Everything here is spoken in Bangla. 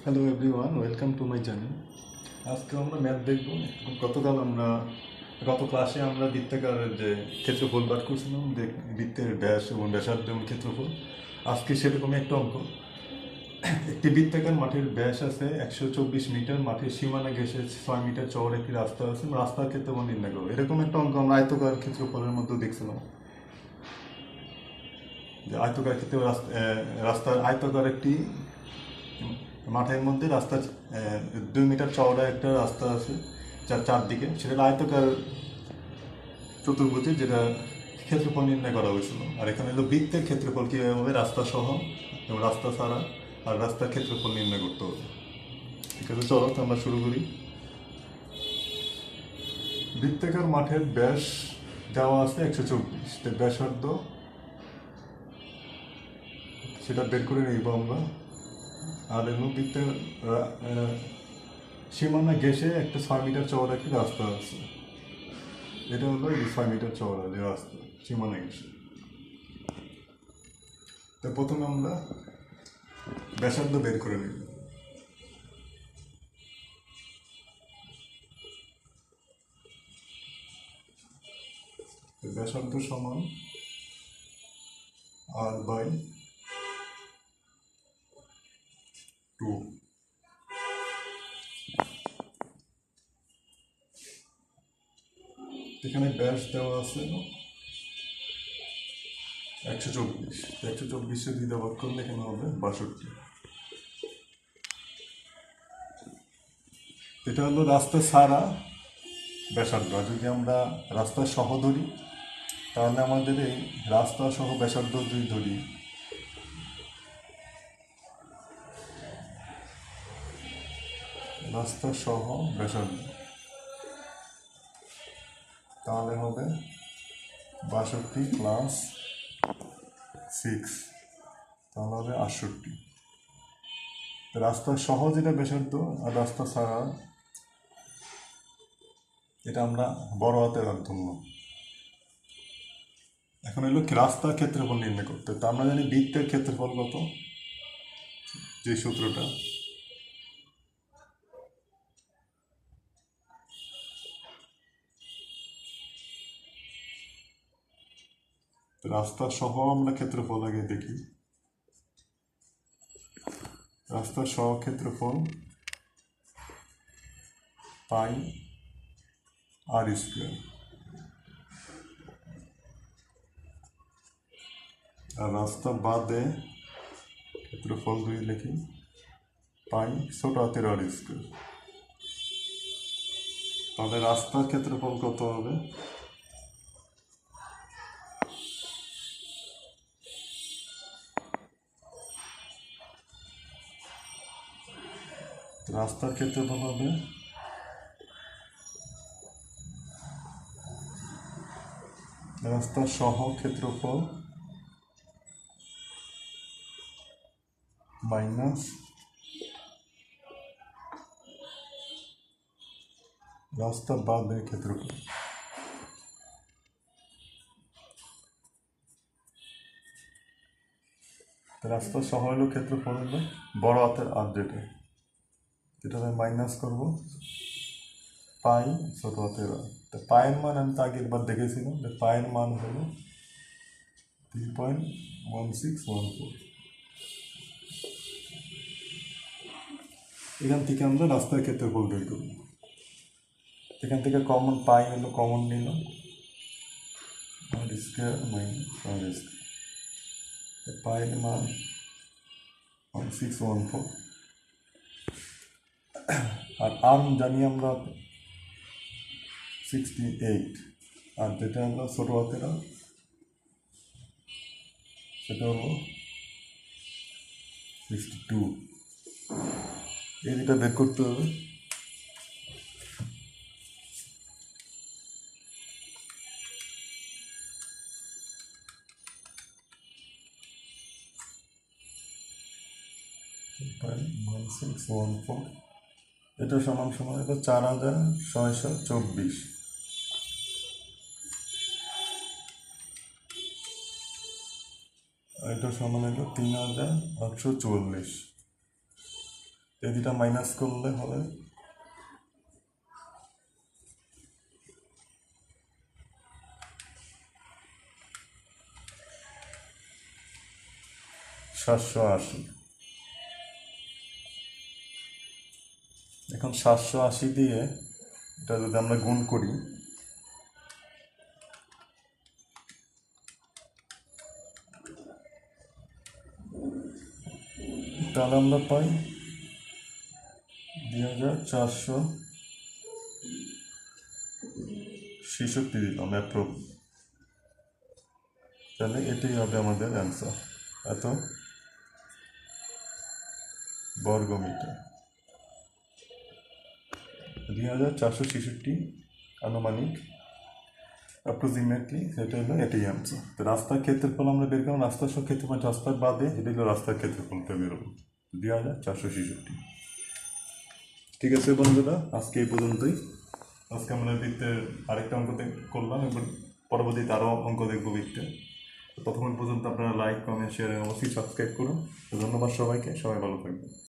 Hello everyone, welcome to my channel. আজকে আমরা ম্যাথ দেখব। গত ক্লাসে আমরা বৃত্তাকারের যে ক্ষেত্রফল বার করছিলাম, যে বৃত্তের ব্যাস এবং ব্যাসার্ধ এবং ক্ষেত্রফল। আজকে সেরকমই একটা অঙ্ক। একটি বৃত্তাকার মাঠের ব্যাস আছে 124 মিটার, মাঠের সীমানা ঘেঁষে 6 মিটার চওড়া একটি রাস্তা আছে, রাস্তার ক্ষেত্রফল নির্ণয় করবো। এরকম একটা অঙ্ক আমরা আয়তকার ক্ষেত্রফলের মধ্যে দেখছিলাম, যে আয়তকার ক্ষেত্রে রাস্তার আয়তকার একটি মাঠের মধ্যে রাস্তা 2 মিটার চওড়া একটা রাস্তা আছে, যার চারদিকে সেটা আয়তকার চতুর্ভুজে, যেটা ক্ষেত্রফল নির্ণয় করা হয়েছিল। আর এখানে হলো বৃত্তের ক্ষেত্রফল কীভাবে হবে, রাস্তা সহ এবং রাস্তা ছাড়া, আর রাস্তার ক্ষেত্রফল নির্ণয় করতে হবে। ঠিক আছে, চলো আমরা শুরু করি। বৃত্তাকার মাঠের ব্যাস দেওয়া আছে 124, ব্যাসার্ধ সেটা বের করে নিব আমরা। আর এগুলো বৃত্তের সীমানা ঘেঁষে একটা 6 মিটার চওড়া একটি রাস্তা আছে, এটা হলো এই 6 মিটার চওড়া যে রাস্তা সীমানা ঘেঁষে। তো প্রথমে আমরা ব্যাসার্ধ বের করে নিব। ব্যাসার্ধ সমান r/2। এখানে ব্যাস দেওয়া আছে 124, 124 দিয়ে ভাগ করলে এখানে হবে 62। এটা হলো রাস্তা ছাড়া ব্যাসার্ধ। আর যদি আমরা রাস্তা সহ ধরি, তাহলে আমাদের এই রাস্তা সহ ব্যাসার্ধ যদি ধরি, রাস্তা সহ ব্যাসার্ধ, তাহলে হবে 62 প্লাস 6, তাহলে হবে 68। রাস্তা সহ যেটা ব্যাসার্ধ আর রাস্তা ছাড়া, এটা আমরা বড় হাতের ধরলাম। এখন হলো রাস্তার ক্ষেত্রফল নির্ণয় করতে। তো আমরা জানি বৃত্তের ক্ষেত্রফল কত, যে সূত্রটা, রাস্তা সহ আমরা ক্ষেত্রফল আগে দেখি। রাস্তা সহ ক্ষেত্রফল পাই r²। আর রাস্তা বাদে ক্ষেত্রফল যদি লিখি, পাই ছোট হাতের r²। তাহলে রাস্তার ক্ষেত্রফল কত হবে, রাস্তার ক্ষেত্রফল হবে রাস্তা সহ ক্ষেত্রফল মাইনাস রাস্তা বাদে ক্ষেত্রফল। রাস্তা সহ হলো ক্ষেত্রফল হলো বড় হাতের আর, যেটা আমি মাইনাস করবো পাই ছোট হাতের আর। তো পায়ের মান আমি তো আগের বার দেখেছিলাম, যে পায়ের মান হলো 3.1614। এখান থেকে আমরা রাস্তার ক্ষেত্রফল বের করব। এখান থেকে কমন পাই হলো, কমন নিলাম r² - r²। পায়ের মান 1614, আর আর্ম জানি আমরা 68, আর যেটা আমরা ছোটো হাতের আর সেটা হলো 62। এই দুটা বের করতে হবে। এটা সমান সমান হলো 4624। এটা সমান হলো 3844। এই দুটা মাইনাস করলে হবে 780। এখন 780 দিয়ে এটা যদি আমরা গুণ করি তাহলে আমরা পাই 2466 দিলাম অ্যাপ্রুভ। তাহলে এটাই হবে আমাদের অ্যান্সার, এত বর্গমিটার। 2466 আনুমানিক অ্যাপ্রক্সিমেটলি সেটা হলো এটাই অ্যান্সার। তো রাস্তার ক্ষেত্রফল আমরা বের করলাম, রাস্তার সব ক্ষেত্রফল রাস্তার বাদে এটা হলো রাস্তার ক্ষেত্রফলটা বেরোবো 2466। ঠিক আছে বন্ধুরা, আজকে এই পর্যন্তই। আজকে আমরা বৃত্তের আরেকটা অঙ্ক করলাম, এবার পরবর্তীতে আরও অঙ্ক দেখবো বৃত্তে। ততক্ষণ পর্যন্ত আপনারা লাইক, কমেন্ট, শেয়ার এবং অবশ্যই সাবস্ক্রাইব করুন। ধন্যবাদ সবাইকে, সবাই ভালো থাকবেন।